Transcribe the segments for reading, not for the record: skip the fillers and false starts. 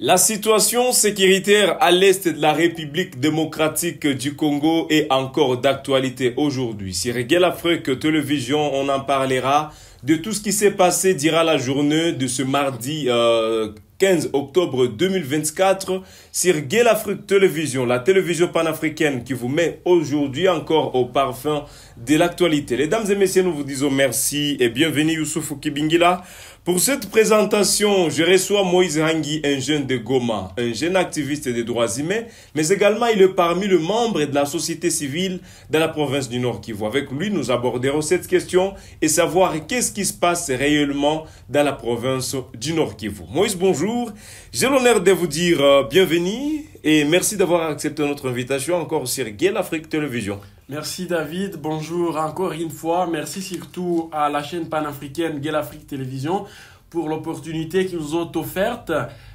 La situation sécuritaire à l'est de la République démocratique du Congo est encore d'actualité aujourd'hui. Sur Gueule Afrique Télévision, on en parlera de tout ce qui s'est passé durant la journée de ce mardi 15 octobre 2024 sur Gueule Afrique Télévision, la télévision panafricaine qui vous met aujourd'hui encore au parfum de l'actualité. Mesdames et messieurs, nous vous disons merci et bienvenue Youssoufou Kibingila. Pour cette présentation, je reçois Moïse Hangui, un jeune de Goma, un jeune activiste des droits humains, mais également il est parmi les membres de la société civile de la province du Nord Kivu. Avec lui, nous aborderons cette question et savoir qu'est-ce qui se passe réellement dans la province du Nord Kivu. Moïse, bonjour. J'ai l'honneur de vous dire bienvenue et merci d'avoir accepté notre invitation encore sur Gueule Afrique Télévision. Merci David, bonjour encore une fois. Merci surtout à la chaîne panafricaine Gueule Afrique Télévision pour l'opportunité qu'ils nous ont offerte.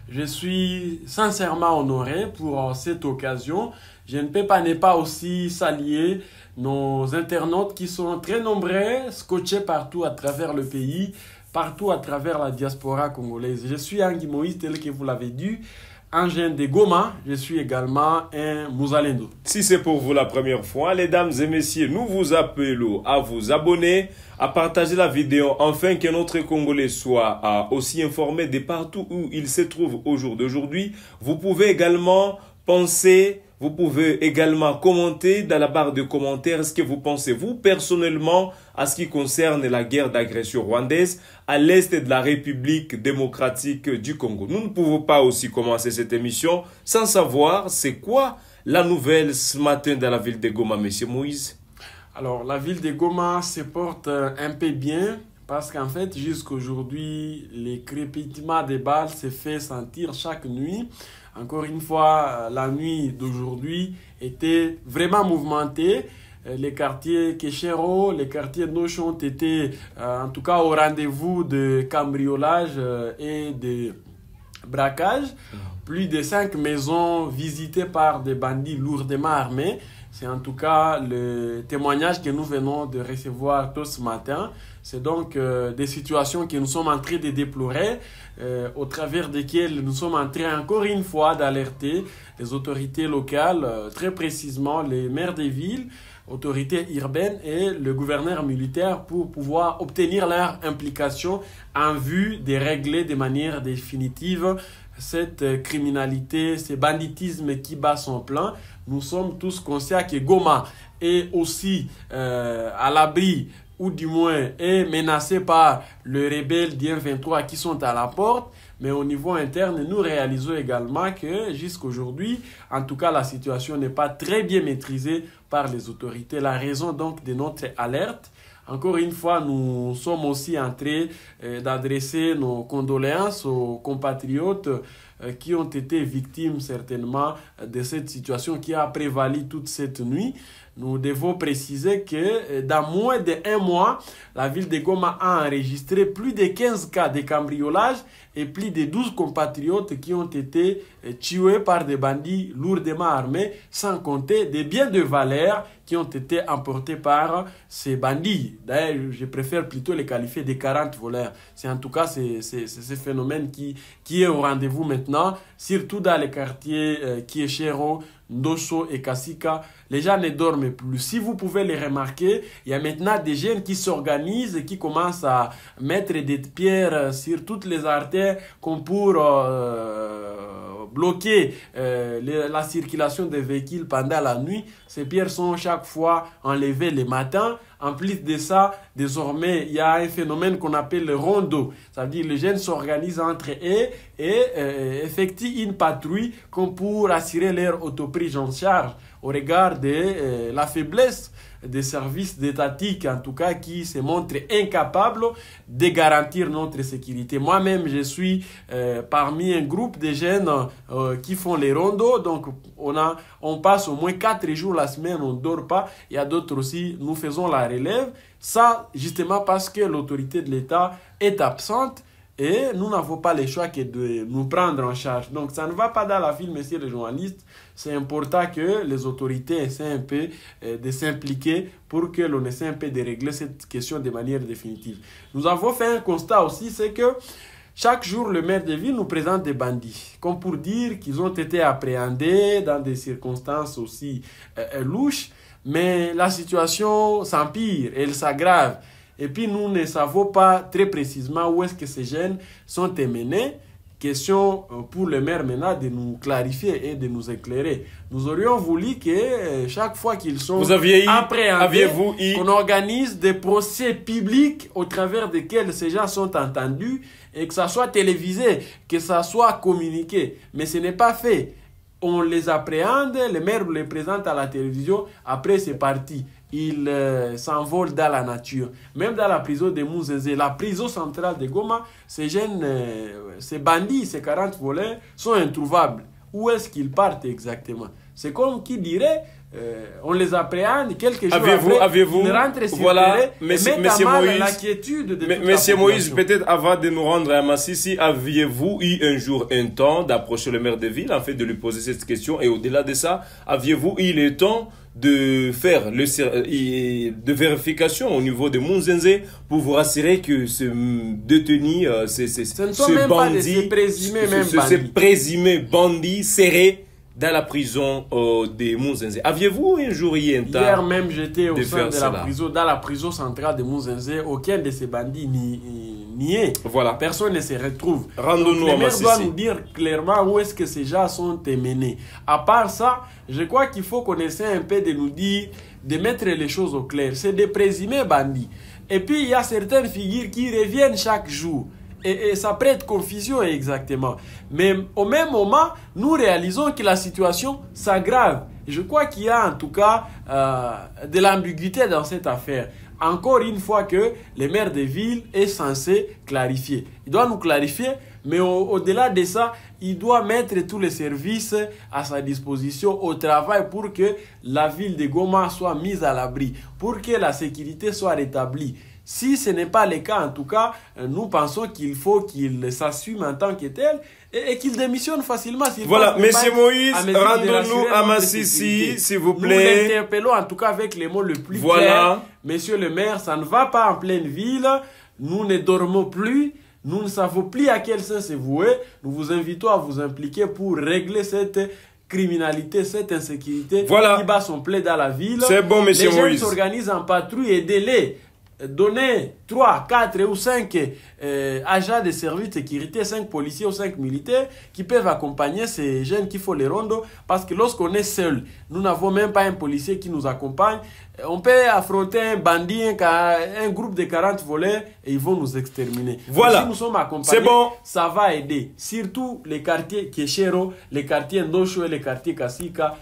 Je suis sincèrement honoré pour cette occasion. Je ne peux pas ne pas aussi saluer nos internautes qui sont très nombreux, scotchés partout à travers le pays, partout à travers la diaspora congolaise. Je suis Hangui Moïse, tel que vous l'avez dit. Un jeune de Goma, je suis également un Mouzalendo. Si c'est pour vous la première fois, mesdames et messieurs, nous vous appelons à vous abonner, à partager la vidéo, afin que notre Congolais soit aussi informé de partout où il se trouve au jour d'aujourd'hui. Vous pouvez également penser, vous pouvez également commenter dans la barre de commentaires ce que vous pensez, vous, personnellement, à ce qui concerne la guerre d'agression rwandaise à l'est de la République démocratique du Congo. Nous ne pouvons pas aussi commencer cette émission sans savoir c'est quoi la nouvelle ce matin dans la ville de Goma, monsieur Moïse. Alors, la ville de Goma se porte un peu bien parce qu'en fait, jusqu'aujourd'hui, les crépitements des balles se fait sentir chaque nuit. Encore une fois, la nuit d'aujourd'hui était vraiment mouvementée. Les quartiers Kéchéro, les quartiers Noche ont été en tout cas au rendez-vous de cambriolage et de braquage. Plus de 5 maisons visitées par des bandits lourdement armés. C'est en tout cas le témoignage que nous venons de recevoir tout ce matin. C'est donc des situations que nous sommes en train de déplorer, au travers desquelles nous sommes en train encore une fois d'alerter les autorités locales, très précisément les maires des villes, autorités urbaines et le gouverneur militaire pour pouvoir obtenir leur implication en vue de régler de manière définitive cette criminalité, ce banditisme qui bat son plein. Nous sommes tous conscients que Goma est aussi à l'abri ou du moins est menacé par les rebelles du M23 qui sont à la porte. Mais au niveau interne, nous réalisons également que jusqu'aujourd'hui, en tout cas, la situation n'est pas très bien maîtrisée par les autorités. La raison donc de notre alerte. Encore une fois, nous sommes aussi en train d'adresser nos condoléances aux compatriotes qui ont été victimes certainement de cette situation qui a prévalu toute cette nuit. Nous devons préciser que dans moins d'un mois, la ville de Goma a enregistré plus de 15 cas de cambriolage et plus de 12 compatriotes qui ont été tués par des bandits lourdement armés, sans compter des biens de valeur qui ont été emportés par ces bandits. D'ailleurs, je préfère plutôt les qualifier de 40 voleurs. C'est en tout cas ce phénomène qui est au rendez-vous maintenant, surtout dans les quartiers Kieshero, Ndoso et Kasika. Les gens ne dorment plus. Si vous pouvez les remarquer, il y a maintenant des jeunes qui s'organisent et qui commencent à mettre des pierres sur toutes les artères comme pour bloquer la circulation des véhicules pendant la nuit. Ces pierres sont chaque fois enlevées le matin. En plus de ça, désormais, il y a un phénomène qu'on appelle le rondo. C'est-à-dire les jeunes s'organisent entre eux et effectuent une patrouille comme pour assurer leur autoprise en charge au regard de la faiblesse des services étatiques, en tout cas, qui se montrent incapables de garantir notre sécurité. Moi-même, je suis parmi un groupe de jeunes qui font les rondos. Donc, on passe au moins 4 jours la semaine, on ne dort pas. Il y a d'autres aussi, nous faisons la relève. Ça, justement, parce que l'autorité de l'État est absente. Et nous n'avons pas le choix que de nous prendre en charge. Donc, ça ne va pas dans la ville, messieurs les journalistes. C'est important que les autorités essaient un peu de s'impliquer pour que l'on essaie un peu de régler cette question de manière définitive. Nous avons fait un constat aussi, c'est que Chaque jour, le maire de ville nous présente des bandits, comme pour dire qu'ils ont été appréhendés dans des circonstances aussi louches, mais la situation s'empire, elle s'aggrave. Et puis nous ne savons pas très précisément où est-ce que ces jeunes sont emmenés. Question pour le maire maintenant de nous clarifier et de nous éclairer. Nous aurions voulu que chaque fois qu'ils sont appréhendés, qu'on organise des procès publics au travers desquels ces gens sont entendus et que ça soit télévisé, que ça soit communiqué. Mais ce n'est pas fait. On les appréhende, le maire les présente à la télévision, après c'est parti. Ils s'envolent dans la nature. Même dans la prison de Mouzenzé, la prison centrale de Goma, ces jeunes, ces bandits, ces 40 voleurs sont introuvables. Où est-ce qu'ils partent exactement? C'est comme qui dirait, on les appréhende, quelques jours après, ils rentrent sur terrain et mettent à mal l'inquiétude de toute la Monsieur Moïse, peut-être avant de nous rendre à Massissi, aviez-vous eu un temps d'approcher le maire de ville, en fait, de lui poser cette question? Et au-delà de ça, aviez-vous eu le temps de faire de vérification au niveau de Mounzenze pour vous rassurer que ce détenu, ce bandit, ce présumé bandit serait dans la prison de Mounzenze? Aviez-vous un jour eu un temps? Hier même, j'étais au sein de la prison, dans la prison centrale de Mounzenze. Aucun de ces bandits n'y est. Voilà. Personne ne se retrouve. Rendons-nous à Massissi. Le maire doit nous dire clairement où est-ce que ces gens sont emmenés. À part ça, je crois qu'il faut qu'on essaie un peu de nous dire, de mettre les choses au clair. C'est des présumés bandits. Et puis, il y a certaines figures qui reviennent chaque jour. Et ça prête confusion exactement. Mais au même moment, nous réalisons que la situation s'aggrave. Je crois qu'il y a en tout cas de l'ambiguïté dans cette affaire. Encore une fois que le maire de ville est censé clarifier. Il doit nous clarifier, mais au-delà de ça, il doit mettre tous les services à sa disposition au travail pour que la ville de Goma soit mise à l'abri, pour que la sécurité soit rétablie. Si ce n'est pas le cas, en tout cas, nous pensons qu'il faut qu'il s'assume en tant que tel et qu'il démissionne facilement. Voilà, Monsieur Moïse, rendons-nous à Massissi, s'il vous plaît. Nous l'interpellons en tout cas avec les mots le plus clairs. Monsieur le maire, ça ne va pas en pleine ville. Nous ne dormons plus. Nous ne savons plus à quel sens se vouer. Nous vous invitons à vous impliquer pour régler cette criminalité, cette insécurité qui bat son plaid dans la ville. C'est bon, Monsieur Moïse. Les gens s'organisent en patrouille et délai. Donner 3, 4 ou 5 agents de service de sécurité, 5 policiers ou 5 militaires qui peuvent accompagner ces jeunes qui font les rondes, parce que lorsqu'on est seul, nous n'avons même pas un policier qui nous accompagne, on peut affronter un bandit, un groupe de 40 voleurs et ils vont nous exterminer. Voilà. Si nous sommes accompagnés, ça va aider. Surtout les quartiers Keshero, les quartiers Ndosho et les quartiers Kasika.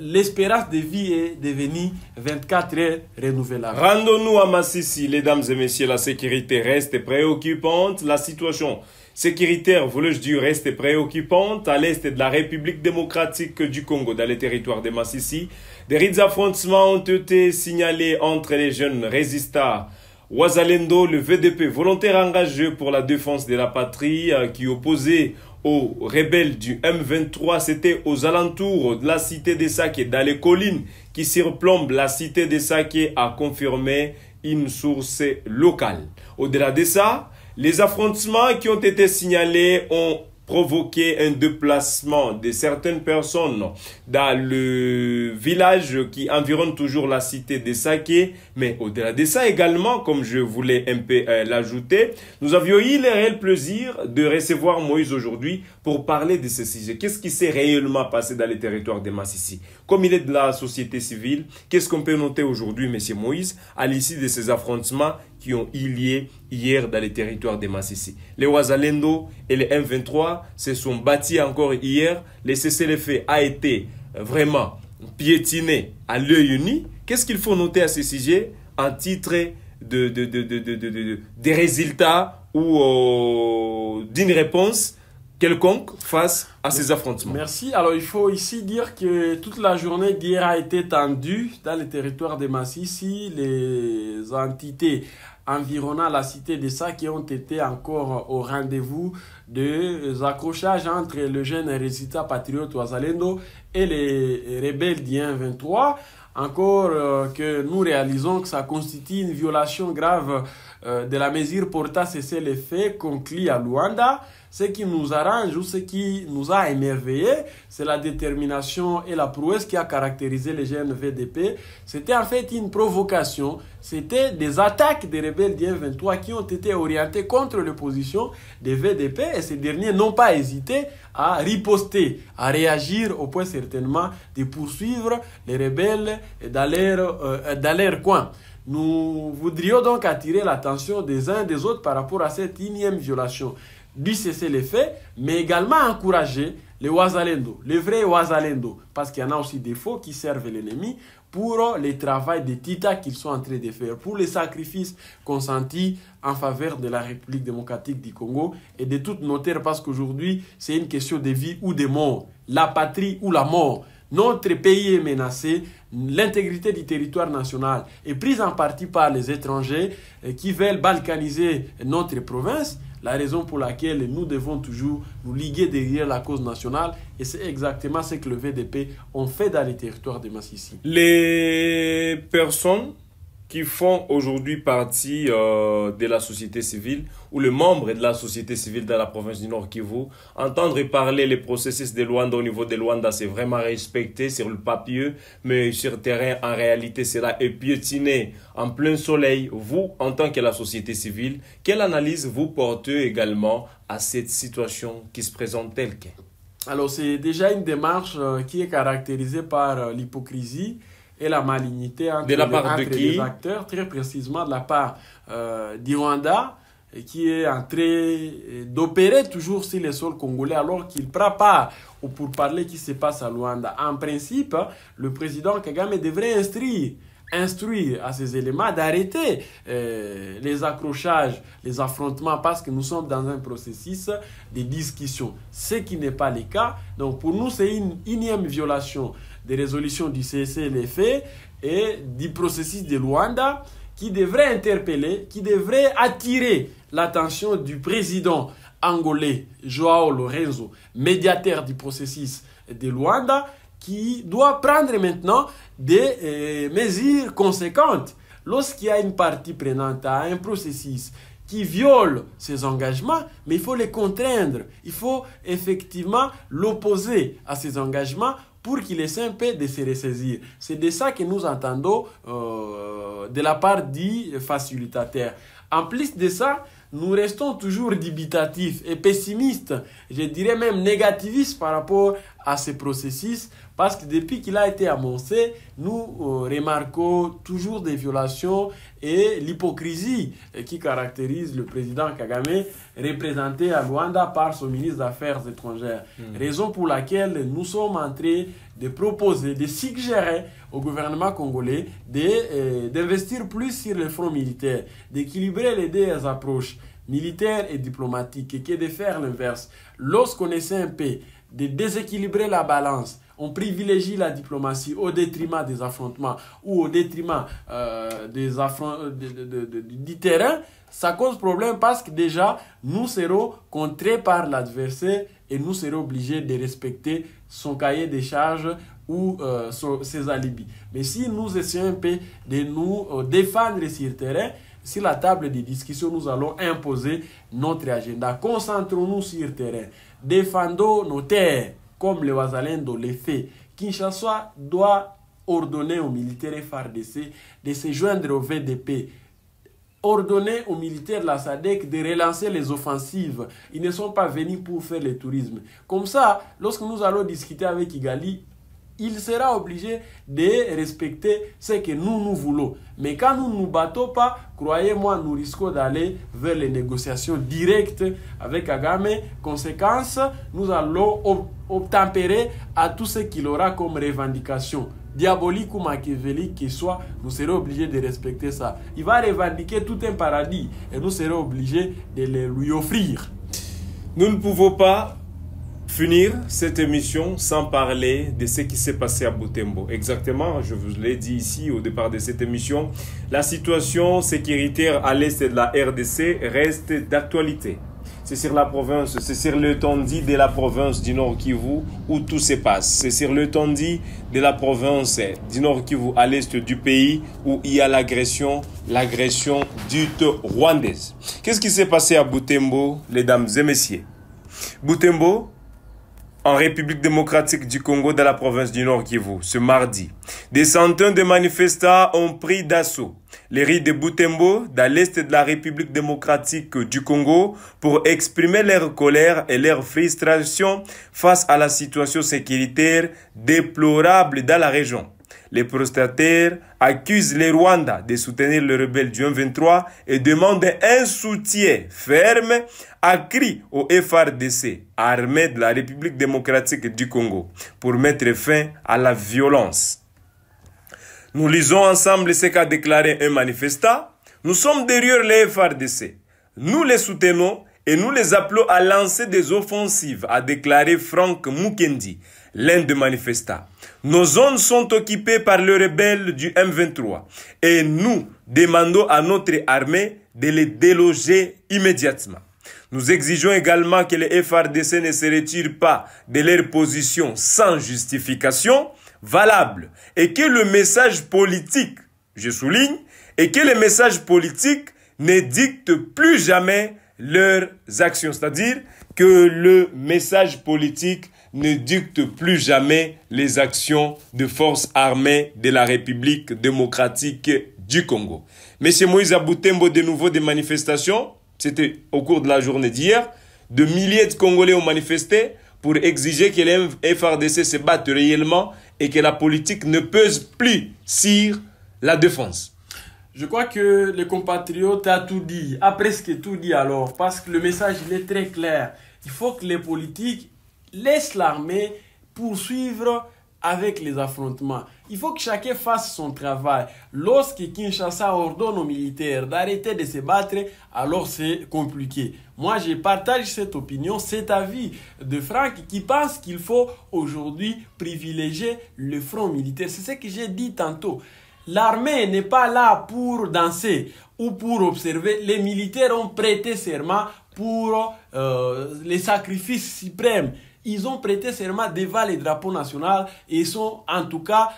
L'espérance de vie est devenue 24 heures renouvelable. Rendons-nous à Massissi, mesdames et messieurs, la sécurité reste préoccupante. La situation sécuritaire, voulais-je dire, reste préoccupante à l'est de la République démocratique du Congo, dans les territoires de Massissi. Des rites affrontements ont été signalés entre les jeunes résistants Wazalendo, le VDP, volontaire engagé pour la défense de la patrie, qui opposait aux rebelles du M23, c'était aux alentours de la cité de Saké, dans les collines qui surplombent la cité de Saké, a confirmé une source locale. Au-delà de ça, les affrontements qui ont été signalés ont provoqué un déplacement de certaines personnes dans le village qui environne toujours la cité de Saké. Mais au-delà de ça également, comme je voulais un peu l'ajouter, nous avions eu le réel plaisir de recevoir Moïse aujourd'hui pour parler de ce sujet. Qu'est-ce qui s'est réellement passé dans les territoires de Massissi? Comme il est de la société civile, qu'est-ce qu'on peut noter aujourd'hui, Monsieur Moïse, à l'issue de ces affrontements qui ont eu lieu hier dans les territoires de Massissi? Les Wazalendo et les M23 se sont bâtis encore hier. Le cessez-le-feu a été vraiment piétiné à l'œil nu. Qu'est-ce qu'il faut noter à ce sujet en titre des résultats ou d'une réponse quelconque face à ces affrontements? Merci. Alors, il faut ici dire que toute la journée d'hier a été tendue dans les territoires de Massissi. Les entités environnant la cité de Ça qui ont été encore au rendez-vous des accrochages entre le jeune Résista Patriote Wazalendo et les rebelles du 1-23. Encore que nous réalisons que ça constitue une violation grave de la mesure portant cesser les faits conclus à Luanda. Ce qui nous arrange ou ce qui nous a émerveillés, c'est la détermination et la prouesse qui a caractérisé les jeunes VDP. C'était en fait une provocation, c'était des attaques des rebelles du 23 qui ont été orientées contre l'opposition des VDP et ces derniers n'ont pas hésité à riposter, à réagir au point certainement de poursuivre les rebelles dans leur coin. Nous voudrions donc attirer l'attention des uns et des autres par rapport à cette énième violation du cessez-le-feu, mais également encourager les Wazalendo, les vrais Wazalendo, parce qu'il y en a aussi des faux qui servent l'ennemi pour le travail de Tita qu'ils sont en train de faire, pour les sacrifices consentis en faveur de la République démocratique du Congo et de toutes nos terres, parce qu'aujourd'hui, c'est une question de vie ou de mort, la patrie ou la mort. Notre pays est menacé, l'intégrité du territoire national est prise en partie par les étrangers qui veulent balkaniser notre province. La raison pour laquelle nous devons toujours nous liguer derrière la cause nationale. Et c'est exactement ce que le VDP ont fait dans les territoires de Massissi. Les personnes qui font aujourd'hui partie de la société civile ou les membres de la société civile dans la province du Nord Kivu, entendre parler les processus de Luanda au niveau de Luanda, c'est vraiment respecté sur le papier, mais sur le terrain, en réalité, cela est piétiné en plein soleil. Vous, en tant que la société civile, quelle analyse vous portez également à cette situation qui se présente telle qu'elle? Alors, c'est déjà une démarche qui est caractérisée par l'hypocrisie et la malignité entre les acteurs, très précisément de la part du Rwanda, qui est en train d'opérer toujours sur les sols congolais alors qu'il prend part au pourparlers qui se passe à Luanda. En principe, le président Kagame devrait instruire à ces éléments d'arrêter les accrochages, les affrontements, parce que nous sommes dans un processus de discussion, ce qui n'est pas le cas. Donc pour nous, c'est une énième violation des résolutions du cessez-le-feu et du processus de Luanda qui devrait interpeller, qui devrait attirer l'attention du président angolais Joao Lorenzo, médiateur du processus de Luanda, qui doit prendre maintenant des mesures conséquentes. Lorsqu'il y a une partie prenante à un processus qui viole ses engagements, mais il faut les contraindre. Il faut effectivement l'opposer à ses engagements pour qu'il essaie un peu de se ressaisir. C'est de ça que nous entendons de la part du facilitateur. En plus de ça, nous restons toujours dubitatifs et pessimistes, je dirais même négativistes par rapport à ce processus, parce que depuis qu'il a été annoncé, nous remarquons toujours des violations et l'hypocrisie qui caractérise le président Kagame, représenté à Luanda par son ministre des Affaires étrangères. Raison pour laquelle nous sommes en train de proposer, de suggérer au gouvernement congolais d'investir plus sur le front militaire, d'équilibrer les deux approches militaires et diplomatiques, et de faire l'inverse. Lorsqu'on essaie un peu de déséquilibrer la balance, on privilégie la diplomatie au détriment des affrontements ou au détriment du terrain, ça cause problème parce que déjà, nous serons contrés par l'adversaire et nous serons obligés de respecter son cahier des charges ou ses alibis. Mais si nous essayons un peu de nous défendre sur le terrain, sur la table de discussion, nous allons imposer notre agenda. Concentrons-nous sur le terrain. Défendons nos terres, comme les Wazalendo le fait. Kinshasa doit ordonner aux militaires FARDC de se joindre au VDP. Ordonner aux militaires de la SADC de relancer les offensives. Ils ne sont pas venus pour faire le tourisme. Comme ça, lorsque nous allons discuter avec Kigali, il sera obligé de respecter ce que nous voulons. Mais quand nous ne nous battons pas, croyez-moi, nous risquons d'aller vers les négociations directes avec Kagame. Conséquence, nous allons obtempérer à tout ce qu'il aura comme revendication. Diabolique ou machiavélique qu'il soit, nous serons obligés de respecter ça. Il va revendiquer tout un paradis et nous serons obligés de le lui offrir. Nous ne pouvons pas finir cette émission sans parler de ce qui s'est passé à Butembo. Exactement, je vous l'ai dit ici au départ de cette émission, la situation sécuritaire à l'est de la RDC reste d'actualité. C'est sur la province, c'est sur l'étendue de la province du Nord Kivu où tout se passe. C'est sur l'étendue de la province du Nord Kivu à l'est du pays où il y a l'agression dite rwandaise. Qu'est-ce qui s'est passé à Butembo, mesdames et messieurs? Butembo, en République démocratique du Congo, dans la province du Nord Kivu, ce mardi, des centaines de manifestants ont pris d'assaut les rues de Butembo, dans l'est de la République démocratique du Congo, pour exprimer leur colère et leur frustration face à la situation sécuritaire déplorable dans la région. Les protestataires accusent les Rwandais de soutenir les rebelles du M23 et demandent un soutien ferme accru au FARDC, armée de la République démocratique du Congo, pour mettre fin à la violence. Nous lisons ensemble ce qu'a déclaré un manifestant. Nous sommes derrière les FARDC. Nous les soutenons et nous les appelons à lancer des offensives, a déclaré Frank Mukendi, l'un des manifestants. Nos zones sont occupées par les rebelles du M23 et nous demandons à notre armée de les déloger immédiatement. Nous exigeons également que les FARDC ne se retirent pas de leur position sans justification valable et que le message politique, je souligne, et que le message politique ne dicte plus jamais leurs actions. C'est-à-dire que le message politique ne dicte plus jamais les actions de forces armées de la République démocratique du Congo. Monsieur Moïse Butembo, de nouveau des manifestations, c'était au cours de la journée d'hier, de milliers de Congolais ont manifesté pour exiger que les FARDC se battent réellement et que la politique ne pèse plus sur la défense. Je crois que les compatriotes a tout dit, a presque tout dit alors, parce que le message il est très clair. Il faut que les politiques laissent l'armée poursuivre avec les affrontements. Il faut que chacun fasse son travail. Lorsque Kinshasa ordonne aux militaires d'arrêter de se battre, alors c'est compliqué. Moi, je partage cette opinion, cet avis de Franck qui pense qu'il faut aujourd'hui privilégier le front militaire. C'est ce que j'ai dit tantôt. L'armée n'est pas là pour danser ou pour observer. Les militaires ont prêté serment pour les sacrifices suprêmes. Ils ont prêté serment devant les drapeaux nationaux et sont en tout cas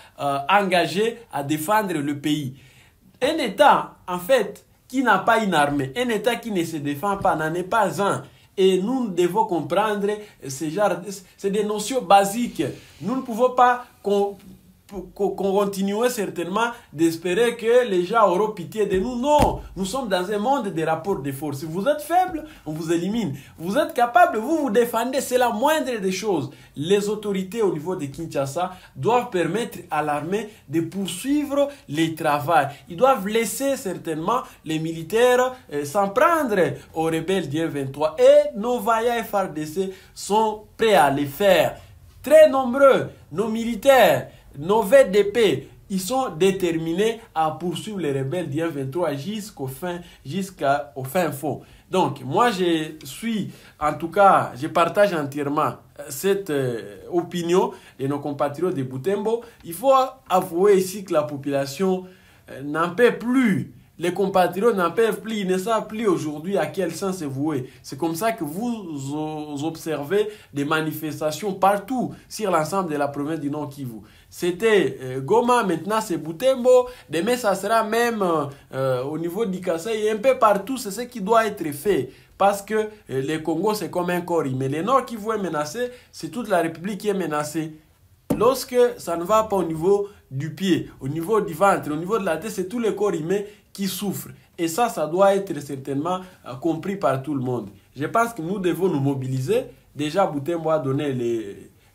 engagés à défendre le pays. Un État, en fait, qui n'a pas une armée, un État qui ne se défend pas, n'en est pas un. Et nous devons comprendre c'est des notions basiques. Nous ne pouvons pas qu'on continue certainement d'espérer que les gens auront pitié de nous. Non, nous sommes dans un monde de rapports de force. Si vous êtes faible, on vous élimine. Vous êtes capable, vous vous défendez, c'est la moindre des choses. Les autorités au niveau de Kinshasa doivent permettre à l'armée de poursuivre les travaux. Ils doivent laisser certainement les militaires s'en prendre aux rebelles du M23. Et nos vaillants FARDC sont prêts à les faire. Très nombreux, nos militaires, nos VDP, ils sont déterminés à poursuivre les rebelles du M23 jusqu'au fin fond. Donc, moi, je partage entièrement cette opinion de nos compatriotes de Butembo. Il faut avouer ici que la population n'en peut plus. Les compatriotes n'en peuvent plus, ils ne savent plus aujourd'hui à quel sens se vouer. C'est comme ça que vous observez des manifestations partout sur l'ensemble de la province du Nord Kivu. C'était Goma, maintenant c'est Butembo, demain ça sera même au niveau d'Ikasai et un peu partout, c'est ce qui doit être fait. Parce que le Congo c'est comme un corps, mais le Nord Kivu est menacé, c'est toute la République qui est menacée. Lorsque ça ne va pas au niveau du pied, au niveau du ventre, au niveau de la tête, c'est tout le corps humain qui souffre. Et ça doit être certainement compris par tout le monde. Je pense que nous devons nous mobiliser. Déjà, Butembo a donné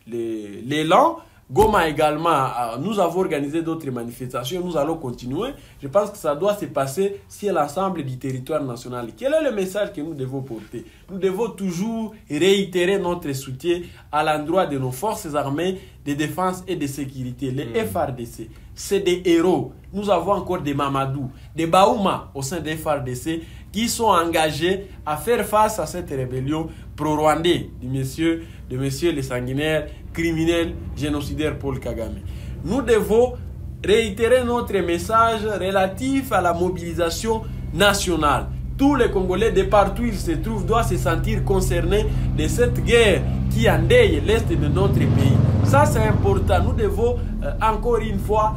l'élan. Goma également, nous avons organisé d'autres manifestations, nous allons continuer. Je pense que ça doit se passer sur l'ensemble du territoire national. Quel est le message que nous devons porter? Nous devons toujours réitérer notre soutien à l'endroit de nos forces armées de défense et de sécurité, les FARDC. C'est des héros. Nous avons encore des Mamadou, des Baouma au sein des FARDC qui sont engagés à faire face à cette rébellion pro-rwandais de monsieur le sanguinaire, criminel, génocidaire Paul Kagame. Nous devons réitérer notre message relatif à la mobilisation nationale. Tous les Congolais de partout où ils se trouvent doivent se sentir concernés de cette guerre qui endeuille l'Est de notre pays. Ça, c'est important. Nous devons encore une fois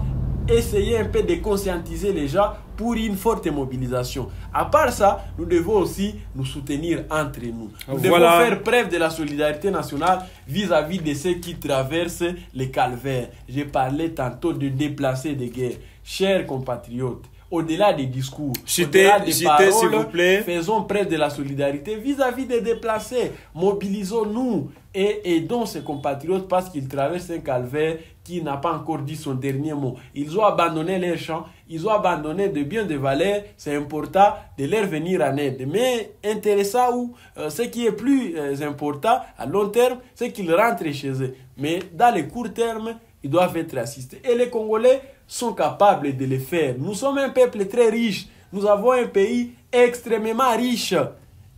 essayer un peu de conscientiser les gens pour une forte mobilisation. À part ça, nous devons aussi nous soutenir entre nous. Nous devons faire preuve de la solidarité nationale vis-à-vis de ceux qui traversent les calvaires. J'ai parlé tantôt de déplacés de guerre. Chers compatriotes, au-delà des discours, au-delà des paroles, s'il vous plaît, faisons preuve de la solidarité vis-à-vis des déplacés. Mobilisons-nous et aidons ces compatriotes parce qu'ils traversent un calvaire qui n'a pas encore dit son dernier mot. Ils ont abandonné leurs champs, ils ont abandonné de biens de valeur. C'est important de leur venir en aide. Mais intéressant ou ce qui est plus important à long terme, c'est qu'ils rentrent chez eux. Mais dans le court terme, ils doivent être assistés. Et les Congolais sont capables de le faire. Nous sommes un peuple très riche. Nous avons un pays extrêmement riche.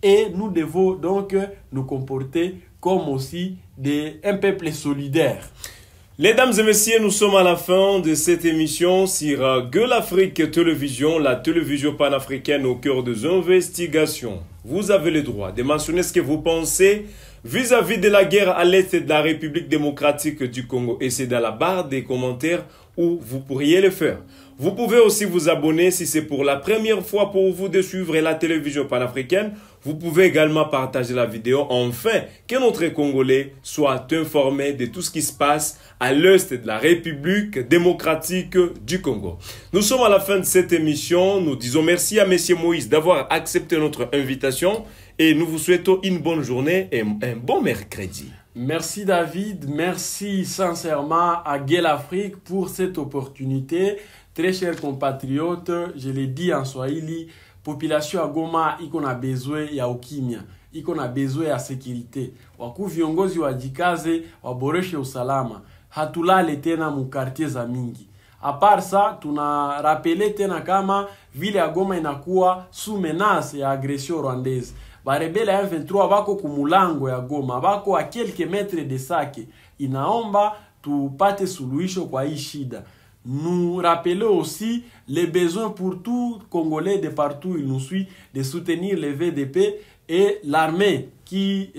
Et nous devons donc nous comporter comme aussi un peuple solidaire. Mesdames et messieurs, nous sommes à la fin de cette émission sur Gueule Afrique Télévision, la télévision panafricaine au cœur des investigations. Vous avez le droit de mentionner ce que vous pensez vis-à-vis de la guerre à l'est de la République démocratique du Congo. Et c'est dans la barre des commentaires où vous pourriez le faire. Vous pouvez aussi vous abonner si c'est pour la première fois pour vous de suivre la télévision panafricaine. Vous pouvez également partager la vidéo afin que notre Congolais soit informé de tout ce qui se passe à l'est de la République démocratique du Congo. Nous sommes à la fin de cette émission. Nous disons merci à M. Moïse d'avoir accepté notre invitation et nous vous souhaitons une bonne journée et un bon mercredi. Merci David, merci sincèrement à Gueule Afrique pour cette opportunité. Très chers compatriotes, je l'ai dit en Swahili, population ya Goma iko na besoin ya ukimya, iko na besoin ya sécurité. Wakuu viongozi wajikaze, waboreshe usalama. Hatulale tena mu quartier za mingi. A part ça, tuna rapele tena kama vile ya Goma inakuwa sous menace ya agression rwandaise. Barebele ya M23 bako kumulango ya Goma, bako a quelques mètres de Sake. Inaomba tupate suluhisho kwa hii shida. Nous rappelons aussi les besoins pour tout Congolais de partout où il nous suit de soutenir les VDP et l'armée qui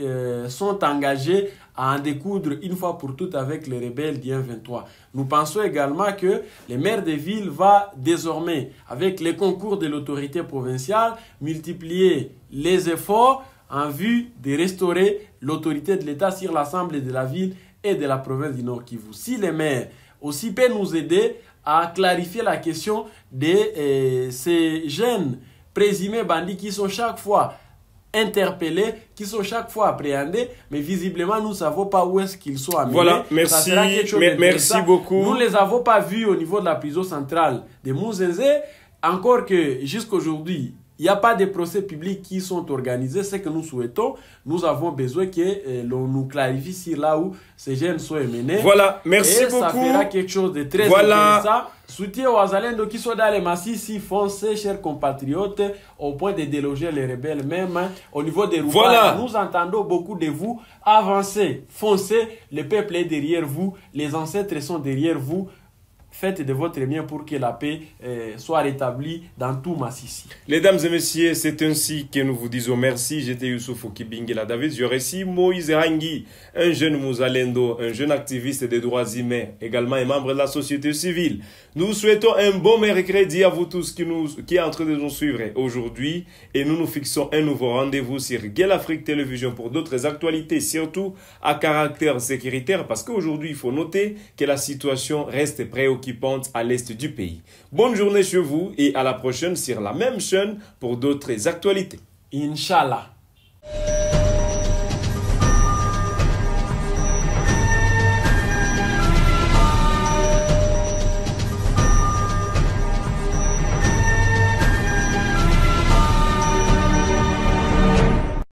sont engagés à en découdre une fois pour toutes avec les rebelles du M23. Nous pensons également que les maires de ville vont désormais, avec les concours de l'autorité provinciale, multiplier les efforts en vue de restaurer l'autorité de l'État sur l'ensemble de la ville et de la province du Nord Kivu. Si les maires aussi peut nous aider à clarifier la question de ces jeunes présumés bandits qui sont chaque fois interpellés, qui sont chaque fois appréhendés, mais visiblement nous ne savons pas où est-ce qu'ils sont amenés. Voilà, merci, merci beaucoup. Nous ne les avons pas vus au niveau de la prison centrale de Mouzenzé, encore que jusqu'aujourd'hui, il n'y a pas de procès publics qui sont organisés. Ce que nous souhaitons, nous avons besoin que l'on nous clarifie sur là où ces jeunes sont menés. Voilà, merci beaucoup. Ça fera quelque chose de très intéressant. Soutien aux Azalendo qui sont dans les massifs, foncez, chers compatriotes, au point de déloger les rebelles, même au niveau des roues. Voilà. Nous entendons beaucoup de vous. Avancez, foncez, le peuple est derrière vous, les ancêtres sont derrière vous. Faites de votre mieux pour que la paix soit rétablie dans tout Massissi. Mesdames et messieurs, c'est ainsi que nous vous disons merci. J'étais Youssouf Okibingela David. Je reçois Moïse Rangi, un jeune Mouzalendo, un jeune activiste des droits humains, également un membre de la société civile. Nous souhaitons un bon mercredi à vous tous qui est en train de nous suivre aujourd'hui. Et nous nous fixons un nouveau rendez-vous sur Gueule Afrique Télévision pour d'autres actualités, surtout à caractère sécuritaire, parce qu'aujourd'hui, il faut noter que la situation reste préoccupante à l'est du pays. Bonne journée chez vous et à la prochaine sur la même chaîne pour d'autres actualités. Inch'Allah.